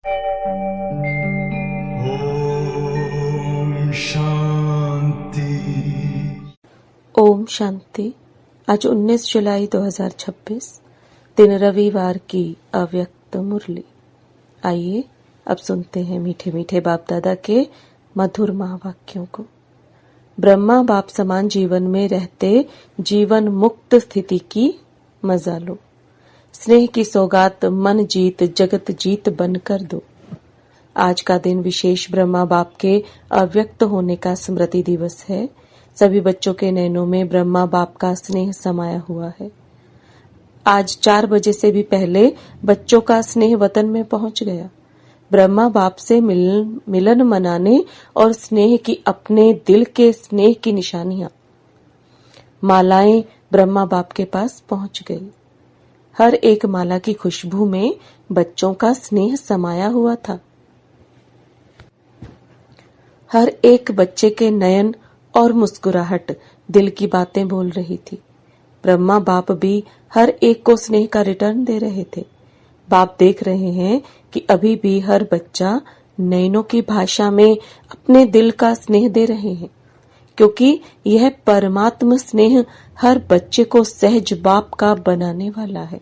ओम शांति। ओम शांति। आज 19 जुलाई 2026 दिन रविवार की अव्यक्त मुरली। आइए अब सुनते हैं मीठे मीठे बाप दादा के मधुर महावाक्यों को। ब्रह्मा बाप समान जीवन में रहते जीवन मुक्त स्थिति की मजा लो। स्नेह की सौगात मन जीत जगत जीत बनकर दो। आज का दिन विशेष ब्रह्मा बाप के अव्यक्त होने का स्मृति दिवस है। सभी बच्चों के नैनों में ब्रह्मा बाप का स्नेह समाया हुआ है। आज 4 बजे से भी पहले बच्चों का स्नेह वतन में पहुंच गया। ब्रह्मा बाप से मिलन मनाने और स्नेह की अपने दिल के स्नेह की निशानियां मालाएं ब्रह्मा बाप के पास पहुंच गई। हर एक माला की खुशबू में बच्चों का स्नेह समाया हुआ था। हर एक बच्चे के नयन और मुस्कुराहट दिल की बातें बोल रही थी। ब्रह्मा बाप भी हर एक को स्नेह का रिटर्न दे रहे थे। बाप देख रहे हैं कि अभी भी हर बच्चा नयनों की भाषा में अपने दिल का स्नेह दे रहे हैं, क्योंकि यह परमात्म स्नेह हर बच्चे को सहज बाप का बनाने वाला है।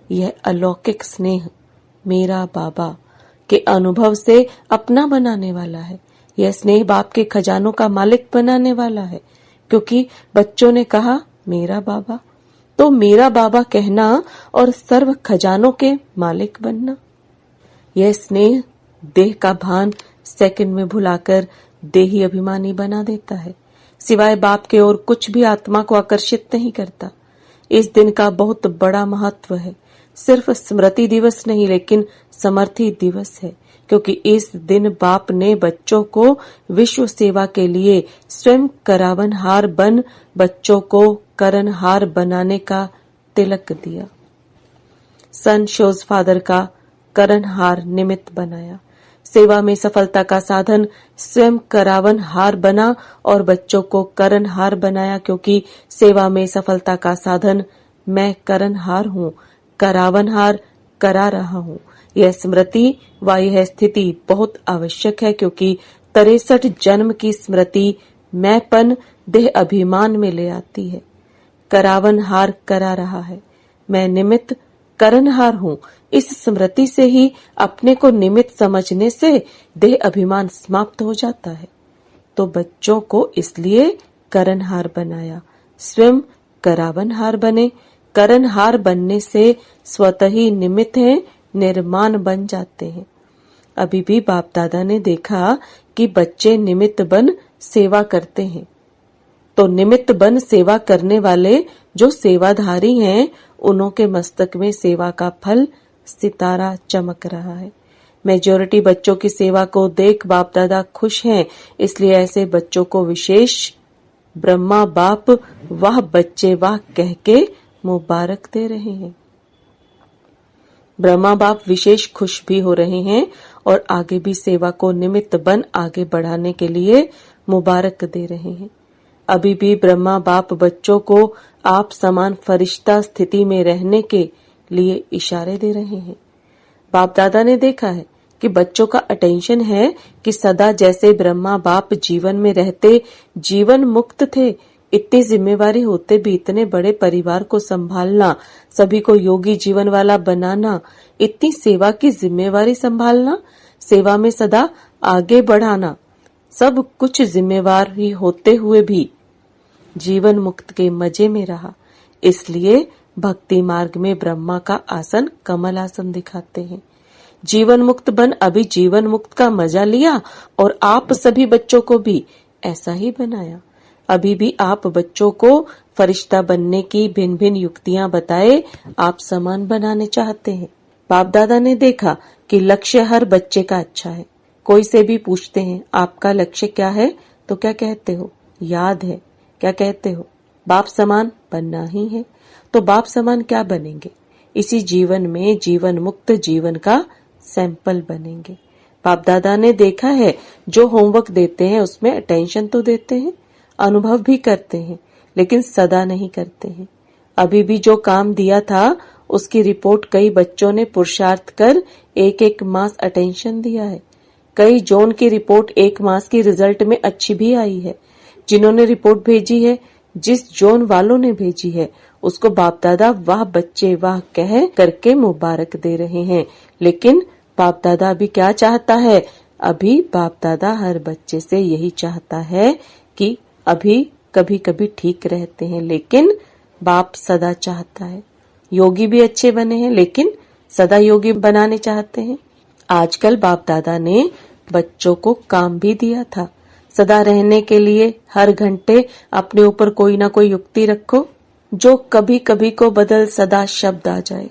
यह अलौकिक स्नेह मेरा बाबा के अनुभव से अपना बनाने वाला है। यह स्नेह बाप के खजानों का मालिक बनाने वाला है, क्योंकि बच्चों ने कहा मेरा बाबा, तो मेरा बाबा कहना और सर्व खजानों के मालिक बनना। यह स्नेह देह का भान सेकंड में भुलाकर देही अभिमानी बना देता है। सिवाय बाप के और कुछ भी आत्मा को आकर्षित नहीं करता। इस दिन का बहुत बड़ा महत्व है। सिर्फ स्मृति दिवस नहीं, लेकिन समर्थी दिवस है, क्योंकि इस दिन बाप ने बच्चों को विश्व सेवा के लिए स्वयं करावनहार बन बच्चों को करनहार बनाने का तिलक दिया। सन शोज फादर का करनहार निमित्त बनाया। सेवा में सफलता का साधन स्वयं करावनहार बना और बच्चों को करनहार बनाया, क्योंकि सेवा में सफलता का साधन मैं करनहार हूँ, करावनहार करा रहा हूँ। यह स्मृति व यह स्थिति बहुत आवश्यक है, क्योंकि 63 जन्म की स्मृति मैंपन देह अभिमान में ले आती है। करावनहार करा रहा है, मैं निमित्त करनहार हूँ। इस स्मृति से ही अपने को निमित्त समझने से देह अभिमान समाप्त हो जाता है। तो बच्चों को इसलिए करनहार बनाया, स्वयं करावनहार बने। करनहार बनने से स्वतः ही निमित्त हैं, निर्माण बन जाते हैं। अभी भी बाप दादा ने देखा कि बच्चे निमित्त बन सेवा करते हैं, तो निमित्त बन सेवा करने वाले जो सेवाधारी हैं, उन्हों के मस्तक में सेवा का फल सितारा चमक रहा है। मेजॉरिटी बच्चों की सेवा को देख बाप दादा खुश हैं, इसलिए ऐसे बच्चों को विशेष ब्रह्मा बाप वाह बच्चे वाह कह के मुबारक दे रहे हैं। ब्रह्मा बाप विशेष खुश भी हो रहे हैं और आगे भी सेवा को निमित्त बन आगे बढ़ाने के लिए मुबारक दे रहे हैं। अभी भी ब्रह्मा बाप बच्चों को आप समान फरिश्ता स्थिति में रहने के लिए इशारे दे रहे हैं। बाप दादा ने देखा है कि बच्चों का अटेंशन है कि सदा जैसे ब्रह्मा बाप जीवन में रहते जीवन मुक्त थे, इतनी जिम्मेवारी होते भी इतने बड़े परिवार को संभालना, सभी को योगी जीवन वाला बनाना, इतनी सेवा की जिम्मेवारी संभालना, सेवा में सदा आगे बढ़ाना, सब कुछ जिम्मेवारी होते हुए भी जीवन मुक्त के मजे में रहा। इसलिए भक्ति मार्ग में ब्रह्मा का आसन कमल आसन दिखाते हैं। जीवन मुक्त बन अभी जीवन मुक्त का मजा लिया और आप सभी बच्चों को भी ऐसा ही बनाया। अभी भी आप बच्चों को फरिश्ता बनने की भिन्न भिन्न युक्तियां बताए आप समान बनाने चाहते हैं। बाप दादा ने देखा कि लक्ष्य हर बच्चे का अच्छा है। कोई से भी पूछते हैं आपका लक्ष्य क्या है, तो क्या कहते हो? याद है। क्या कहते हो? बाप समान बनना ही है। तो बाप समान क्या बनेंगे? इसी जीवन में जीवन मुक्त जीवन का सैंपल बनेंगे। बाप दादा ने देखा है जो होमवर्क देते हैं उसमें अटेंशन तो देते हैं, अनुभव भी करते हैं, लेकिन सदा नहीं करते हैं। अभी भी जो काम दिया था उसकी रिपोर्ट कई बच्चों ने पुरुषार्थ कर एक मास अटेंशन दिया है। कई जोन की रिपोर्ट 1 मास की रिजल्ट में अच्छी भी आई है। जिन्होंने रिपोर्ट भेजी है, जिस जोन वालों ने भेजी है, उसको बाप दादा वाह बच्चे वाह कह करके मुबारक दे रहे हैं। लेकिन बाप दादा अभी क्या चाहता है? अभी बाप दादा हर बच्चे से यही चाहता है कि अभी कभी कभी ठीक रहते हैं, लेकिन बाप सदा चाहता है। योगी भी अच्छे बने हैं, लेकिन सदा योगी बनाने चाहते हैं। आजकल बाप दादा ने बच्चों को काम भी दिया था, सदा रहने के लिए हर घंटे अपने ऊपर कोई ना कोई युक्ति रखो जो कभी कभी को बदल सदा शब्द आ जाए।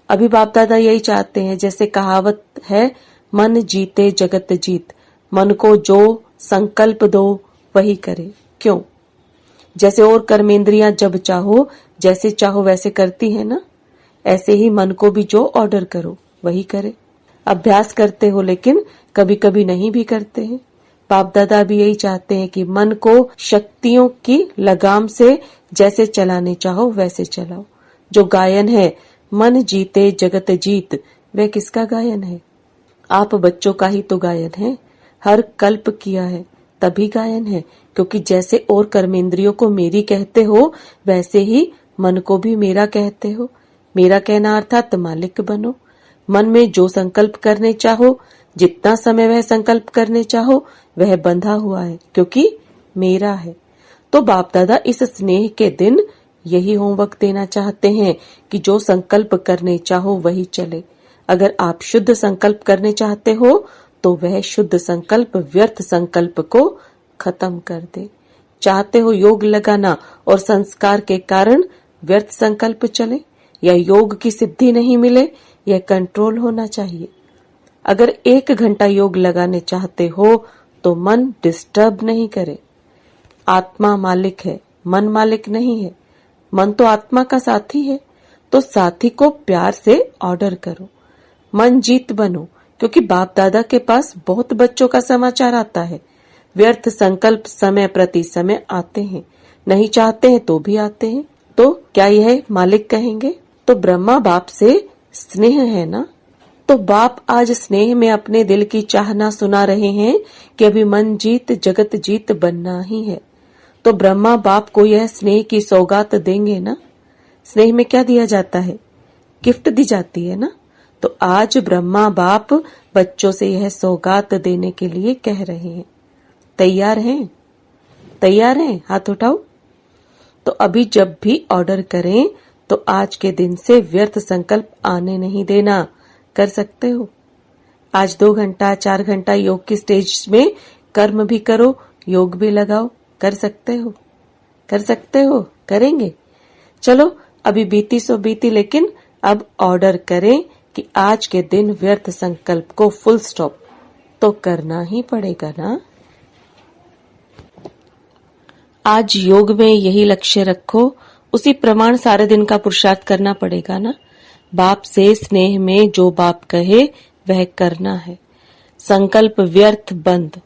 अभी बाप दादा यही चाहते हैं, जैसे कहावत है, मन जीते जगत जीत। मन को जो संकल्प दो वही करे। क्यों? जैसे और कर्मेंद्रियां जब चाहो जैसे चाहो वैसे करती है ना, ऐसे ही मन को भी जो ऑर्डर करो वही करे। अभ्यास करते हो लेकिन कभी कभी नहीं भी करते हैं। बाप दादा भी यही चाहते हैं कि मन को शक्तियों की लगाम से जैसे चलाने चाहो वैसे चलाओ। जो गायन है मन जीते जगत जीत, वह किसका गायन है? आप बच्चों का ही तो गायन है। हर कल्प किया है तभी गायन है, क्योंकि जैसे और कर्मेंद्रियों को मेरी कहते हो वैसे ही मन को भी मेरा कहते हो। मेरा कहना अर्थात मालिक बनो। मन में जो संकल्प करने चाहो, जितना समय वह संकल्प करने चाहो, वह बंधा हुआ है क्योंकि मेरा है। तो बाप दादा इस स्नेह के दिन यही होमवर्क देना चाहते हैं कि जो संकल्प करने चाहो वही चले। अगर आप शुद्ध संकल्प करने चाहते हो तो वह शुद्ध संकल्प व्यर्थ संकल्प को खत्म कर दे। चाहते हो योग लगाना और संस्कार के कारण व्यर्थ संकल्प चले, या योग की सिद्धि नहीं मिले, यह कंट्रोल होना चाहिए। अगर 1 घंटा योग लगाने चाहते हो तो मन डिस्टर्ब नहीं करे। आत्मा मालिक है, मन मालिक नहीं है। मन तो आत्मा का साथी है, तो साथी को प्यार से ऑर्डर करो। मन जीत बनो, क्योंकि बाप दादा के पास बहुत बच्चों का समाचार आता है। व्यर्थ संकल्प समय प्रति समय आते हैं, नहीं चाहते हैं तो भी आते हैं। तो क्या यह मालिक कहेंगे? तो ब्रह्मा बाप से स्नेह है ना, तो बाप आज स्नेह में अपने दिल की चाहना सुना रहे हैं कि अभी मन जीत जगत जीत बनना ही है। तो ब्रह्मा बाप को यह स्नेह की सौगात देंगे ना। स्नेह में क्या दिया जाता है? गिफ्ट दी जाती है ना। तो आज ब्रह्मा बाप बच्चों से यह सौगात देने के लिए कह रहे हैं। तैयार हैं? तैयार हैं? हाथ उठाओ। तो अभी जब भी ऑर्डर करें तो आज के दिन से व्यर्थ संकल्प आने नहीं देना। कर सकते हो? आज 2 घंटा 4 घंटा योग की स्टेज में कर्म भी करो, योग भी लगाओ। कर सकते हो? कर सकते हो? करेंगे? चलो अभी बीती सो बीती, लेकिन अब ऑर्डर करें कि आज के दिन व्यर्थ संकल्प को फुल स्टॉप तो करना ही पड़ेगा ना। आज योग में यही लक्ष्य रखो, उसी प्रमाण सारे दिन का पुरुषार्थ करना पड़ेगा ना। बाप से स्नेह में जो बाप कहे वह करना है। संकल्प व्यर्थ बंद।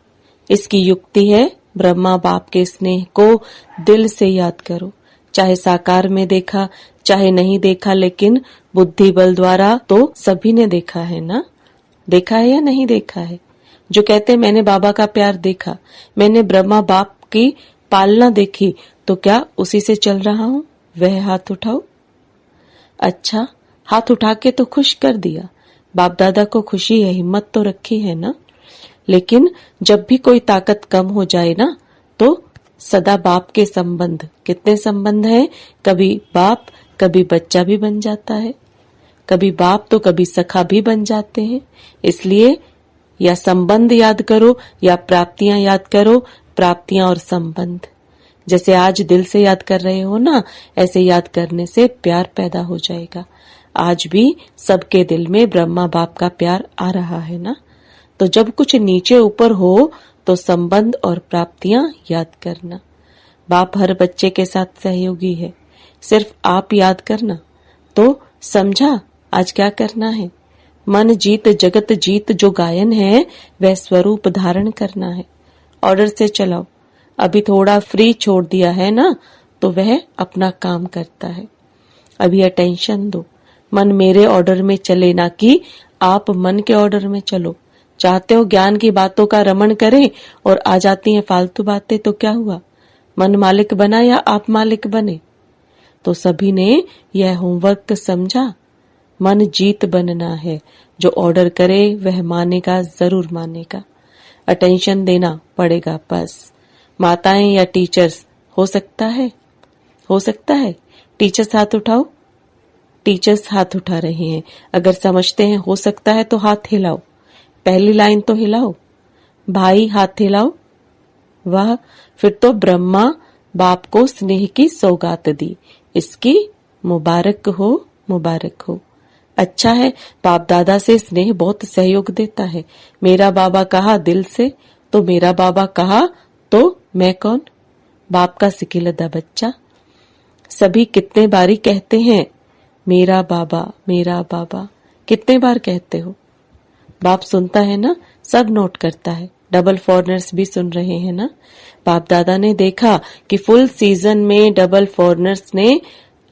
इसकी युक्ति है, ब्रह्मा बाप के स्नेह को दिल से याद करो। चाहे साकार में देखा चाहे नहीं देखा, लेकिन बुद्धि बल द्वारा तो सभी ने देखा है ना। देखा है या नहीं देखा है? जो कहते मैंने बाबा का प्यार देखा, मैंने ब्रह्मा बाप की पालना देखी, तो क्या उसी से चल रहा हूँ? वह हाथ उठाओ। अच्छा, हाथ उठा के तो खुश कर दिया। बाप दादा को खुशी है, हिम्मत तो रखी है ना। लेकिन जब भी कोई ताकत कम हो जाए ना, तो सदा बाप के संबंध, कितने संबंध हैं, कभी बाप कभी बच्चा भी बन जाता है, कभी बाप तो कभी सखा भी बन जाते हैं। इसलिए या संबंध याद करो या प्राप्तियां याद करो। प्राप्तियां और संबंध जैसे आज दिल से याद कर रहे हो ना, ऐसे याद करने से प्यार पैदा हो जाएगा। आज भी सबके दिल में ब्रह्मा बाप का प्यार आ रहा है ना। तो जब कुछ नीचे ऊपर हो तो संबंध और प्राप्तियां याद करना। बाप हर बच्चे के साथ सहयोगी है, सिर्फ आप याद करना। तो समझा आज क्या करना है? मन जीत जगत जीत जो गायन है वह स्वरूप धारण करना है। ऑर्डर से चलाओ। अभी थोड़ा फ्री छोड़ दिया है ना, तो वह अपना काम करता है। अभी अटेंशन दो। मन मेरे ऑर्डर में चले, ना कि आप मन के ऑर्डर में चलो। चाहते हो ज्ञान की बातों का रमण करें और आ जाती हैं फालतू बातें, तो क्या हुआ? मन मालिक बना या आप मालिक बने? तो सभी ने यह होमवर्क समझा। मन जीत बनना है, जो ऑर्डर करे वह मानेगा, जरूर मानेगा। अटेंशन देना पड़ेगा बस। माताएं या टीचर्स, हो सकता है? हो सकता है? टीचर्स हाथ उठाओ। टीचर्स हाथ उठा रहे हैं। अगर समझते हैं हो सकता है तो हाथ हिलाओ। पहली लाइन तो हिलाओ। भाई हाथ हिलाओ। वाह, फिर तो ब्रह्मा बाप को स्नेह की सौगात दी, इसकी मुबारक हो, मुबारक हो। अच्छा है, बाप दादा से स्नेह बहुत सहयोग देता है। मेरा बाबा कहा दिल से, तो मेरा बाबा कहा तो मैं कौन? बाप का सिकिलदा बच्चा। सभी कितने बारी कहते हैं मेरा बाबा, मेरा बाबा। कितने बार कहते हो? बाप सुनता है ना, सब नोट करता है। डबल फॉरनर्स भी सुन रहे हैं ना। बाप दादा ने देखा कि फुल सीजन में डबल फॉरनर्स ने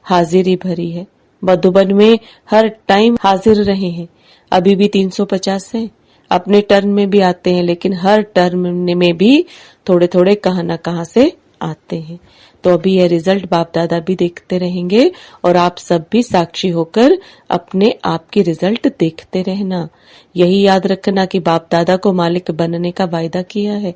हाजिरी भरी है। मधुबन में हर टाइम हाजिर रहे हैं। अभी भी 350 है। अपने टर्न में भी आते हैं, लेकिन हर टर्म में भी थोड़े थोड़े कहां न कहां से आते हैं। तो अभी यह रिजल्ट बाप दादा भी देखते रहेंगे और आप सब भी साक्षी होकर अपने आप की रिजल्ट देखते रहना। यही याद रखना कि बाप दादा को मालिक बनने का वायदा किया है।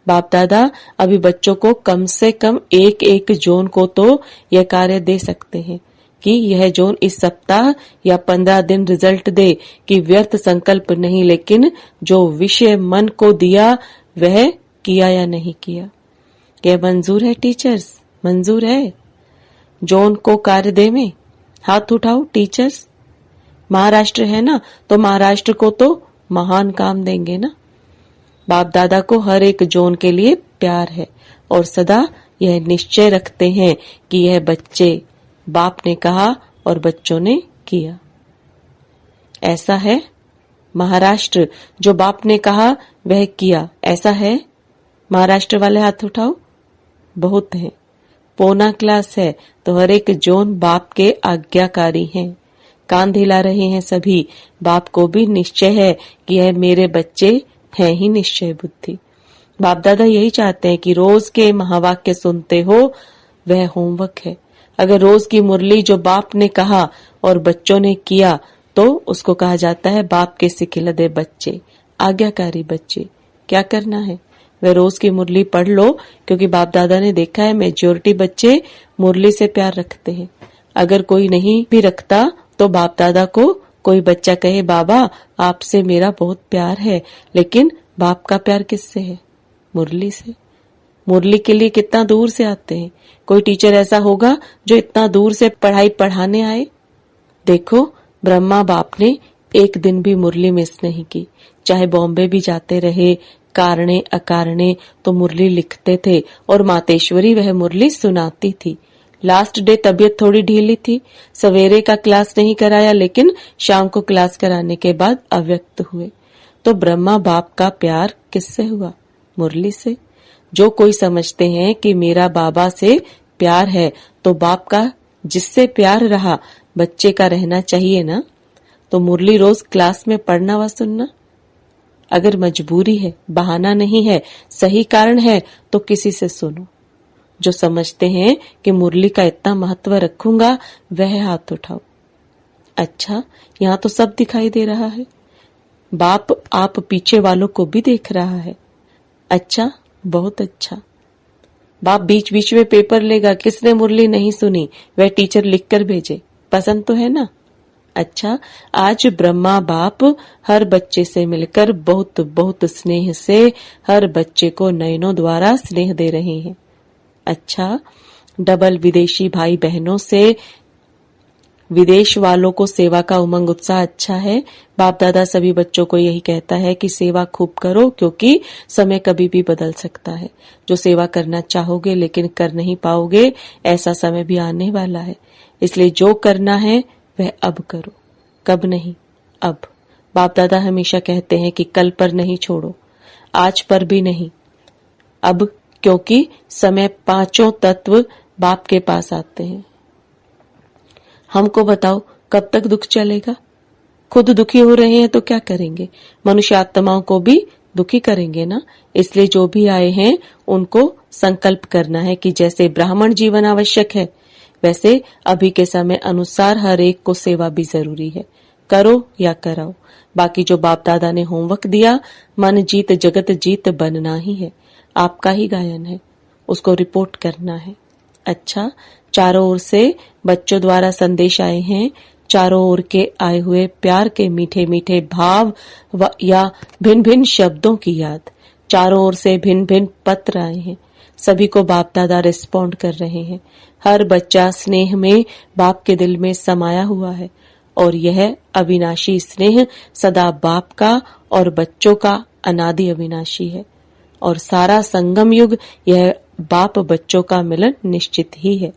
बाप दादा अभी बच्चों को कम से कम एक एक जोन को तो यह कार्य दे सकते हैं कि यह जोन इस सप्ताह या 15 दिन रिजल्ट दे, कि व्यर्थ संकल्प नहीं, लेकिन जो विषय मन को दिया वह किया या नहीं किया। क्या मंजूर है टीचर्स? मंजूर है? जोन को कार्य दे में हाथ उठाओ टीचर्स। महाराष्ट्र है ना, तो महाराष्ट्र को तो महान काम देंगे ना। बाप दादा को हर एक जोन के लिए प्यार है और सदा यह निश्चय रखते हैं कि यह बच्चे, बाप ने कहा और बच्चों ने किया। ऐसा है? महाराष्ट्र, जो बाप ने कहा वह किया, ऐसा है? महाराष्ट्र वाले हाथ उठाओ। बहुत है। पौना क्लास है, तो हर एक जोन बाप के आज्ञाकारी हैं। कान हिला रहे हैं सभी। बाप को भी निश्चय है कि यह मेरे बच्चे हैं ही निश्चय बुद्धि। बाप दादा यही चाहते हैं कि रोज के महावाक्य सुनते हो, वह होमवर्क है। अगर रोज की मुरली जो बाप ने कहा और बच्चों ने किया, तो उसको कहा जाता है बाप के सिखिलदे बच्चे, आज्ञाकारी बच्चे। क्या करना है? वह रोज की मुरली पढ़ लो, क्योंकि बाप दादा ने देखा है मेजोरिटी बच्चे मुरली से प्यार रखते हैं। अगर कोई नहीं भी रखता तो बाप दादा को कोई बच्चा कहे बाबा आपसे मेरा बहुत प्यार है, लेकिन बाप का प्यार किससे है? मुरली से। मुरली के लिए कितना दूर से आते हैं। कोई टीचर ऐसा होगा जो इतना दूर से पढ़ाई पढ़ाने आए? देखो, ब्रह्मा बाप ने एक दिन भी मुरली मिस नहीं की। चाहे बॉम्बे भी जाते रहे, कारणे अकारणे, तो मुरली लिखते थे और मातेश्वरी वह मुरली सुनाती थी। लास्ट डे तबीयत थोड़ी ढीली थी, सवेरे का क्लास नहीं कराया, लेकिन शाम को क्लास कराने के बाद अव्यक्त हुए। तो ब्रह्मा बाप का प्यार किससे हुआ? मुरली से। जो कोई समझते हैं कि मेरा बाबा से प्यार है, तो बाप का जिससे प्यार रहा बच्चे का रहना चाहिए ना। तो मुरली रोज क्लास में पढ़ना व सुनना। अगर मजबूरी है, बहाना नहीं है, सही कारण है, तो किसी से सुनो। जो समझते हैं कि मुरली का इतना महत्व रखूंगा, वह हाथ उठाओ। अच्छा, यहाँ तो सब दिखाई दे रहा है। बाप आप पीछे वालों को भी देख रहा है। अच्छा, बहुत अच्छा। बाप बीच बीच में पेपर लेगा, किसने मुरली नहीं सुनी वह टीचर लिख कर भेजे। पसंद तो है ना? अच्छा, आज ब्रह्मा बाप हर बच्चे से मिलकर बहुत बहुत स्नेह से हर बच्चे को नयनों द्वारा स्नेह दे रहे हैं। अच्छा, डबल विदेशी भाई बहनों से विदेश वालों को सेवा का उमंग उत्साह अच्छा है। बाप दादा सभी बच्चों को यही कहता है कि सेवा खूब करो, क्योंकि समय कभी भी बदल सकता है। जो सेवा करना चाहोगे लेकिन कर नहीं पाओगे, ऐसा समय भी आने वाला है। इसलिए जो करना है वह अब करो, कब नहीं, अब। बाप दादा हमेशा कहते हैं कि कल पर नहीं छोड़ो, आज पर भी नहीं, अब, क्योंकि समय पांचों तत्व बाप के पास आते हैं। हमको बताओ, कब तक दुख चलेगा? खुद दुखी हो रहे हैं तो क्या करेंगे? मनुष्य आत्माओं को भी दुखी करेंगे ना। इसलिए जो भी आए हैं उनको संकल्प करना है कि जैसे ब्राह्मण जीवन आवश्यक है वैसे अभी के समय अनुसार हर एक को सेवा भी जरूरी है। करो या कराओ। बाकी जो बाप दादा ने होमवर्क दिया, मन जीत जगत जीत बनना ही है। आपका ही गायन है, उसको रिपोर्ट करना है। अच्छा, चारों ओर से बच्चों द्वारा संदेश आए हैं। चारों ओर के आए हुए प्यार के मीठे मीठे भाव या भिन्न भिन्न शब्दों की याद। चारों ओर से भिन्न भिन्न पत्र आए हैं। सभी को बाप दादा रिस्पॉन्ड कर रहे हैं। हर बच्चा स्नेह में बाप के दिल में समाया हुआ है और यह अविनाशी स्नेह सदा बाप का और बच्चों का अनादि अविनाशी है और सारा संगम युग यह बाप बच्चों का मिलन निश्चित ही है।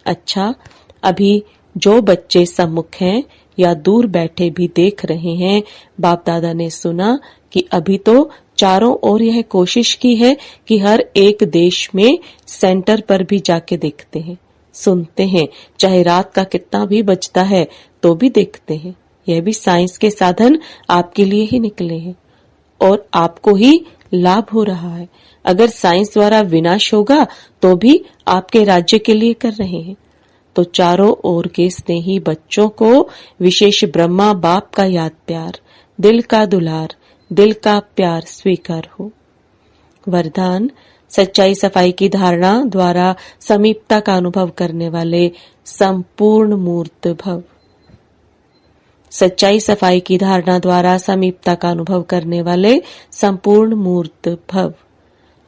अच्छा, अभी जो बच्चे सम्मुख हैं या दूर बैठे भी देख रहे हैं, बाप दादा ने सुना कि अभी तो चारों ओर यह कोशिश की है कि हर एक देश में सेंटर पर भी जाके देखते हैं, सुनते हैं, चाहे रात का कितना भी बजता है तो भी देखते हैं। यह भी साइंस के साधन आपके लिए ही निकले हैं और आपको ही लाभ हो रहा है। अगर साइंस द्वारा विनाश होगा तो भी आपके राज्य के लिए कर रहे हैं। तो चारों ओर के स्नेही बच्चों को विशेष ब्रह्मा बाप का याद प्यार, दिल का दुलार, दिल का प्यार स्वीकार हो। वरदान, सच्चाई सफाई की धारणा द्वारा समीपता का अनुभव करने वाले संपूर्ण मूर्त भव। सच्चाई सफाई की धारणा द्वारा समीपता का अनुभव करने वाले संपूर्ण मूर्त भव।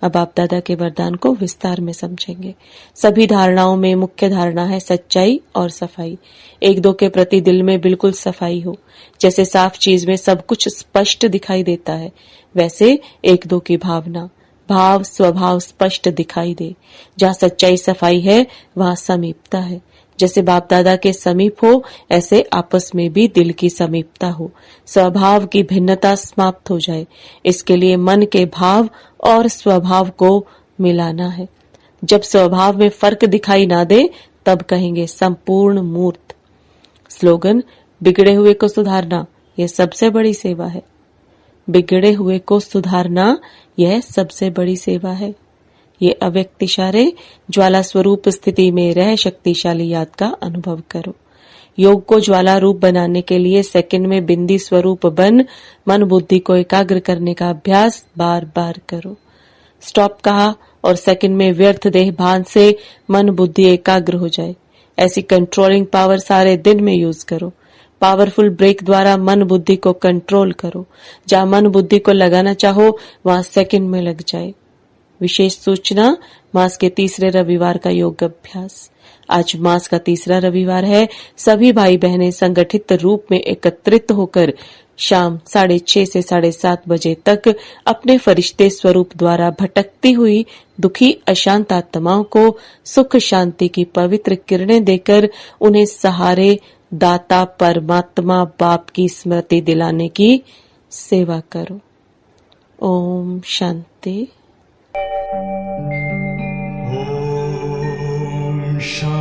अब आप दादा के वरदान को विस्तार में समझेंगे। सभी धारणाओं में मुख्य धारणा है सच्चाई और सफाई। एक दो के प्रति दिल में बिल्कुल सफाई हो। जैसे साफ चीज में सब कुछ स्पष्ट दिखाई देता है, वैसे एक दो की भावना, भाव, स्वभाव स्पष्ट दिखाई दे। जहाँ सच्चाई सफाई है वहाँ समीपता है। जैसे बाप दादा के समीप हो, ऐसे आपस में भी दिल की समीपता हो, स्वभाव की भिन्नता समाप्त हो जाए। इसके लिए मन के भाव और स्वभाव को मिलाना है। जब स्वभाव में फर्क दिखाई ना दे तब कहेंगे संपूर्ण मूर्त। स्लोगन, बिगड़े हुए को सुधारना यह सबसे बड़ी सेवा है। बिगड़े हुए को सुधारना यह सबसे बड़ी सेवा है। ये अव्यक्त इशारे ज्वाला स्वरूप स्थिति में रह शक्तिशाली याद का अनुभव करो। योग को ज्वाला रूप बनाने के लिए सेकंड में बिंदी स्वरूप बन मन बुद्धि को एकाग्र करने का अभ्यास बार बार करो। स्टॉप कहा और सेकंड में व्यर्थ देह भान से मन बुद्धि एकाग्र हो जाए। ऐसी कंट्रोलिंग पावर सारे दिन में यूज करो। पावरफुल ब्रेक द्वारा मन बुद्धि को कंट्रोल करो। जहाँ मन बुद्धि को लगाना चाहो वहाँ सेकंड में लग जाए। विशेष सूचना, मास के तीसरे रविवार का योग अभ्यास। आज मास का तीसरा रविवार है। सभी भाई बहनें संगठित रूप में एकत्रित होकर शाम 6:30 से 7:30 बजे तक अपने फरिश्ते स्वरूप द्वारा भटकती हुई दुखी अशांत आत्माओं को सुख शांति की पवित्र किरणें देकर उन्हें सहारे दाता परमात्मा बाप की स्मृति दिलाने की सेवा करो। ओम शांति। Om Shanti.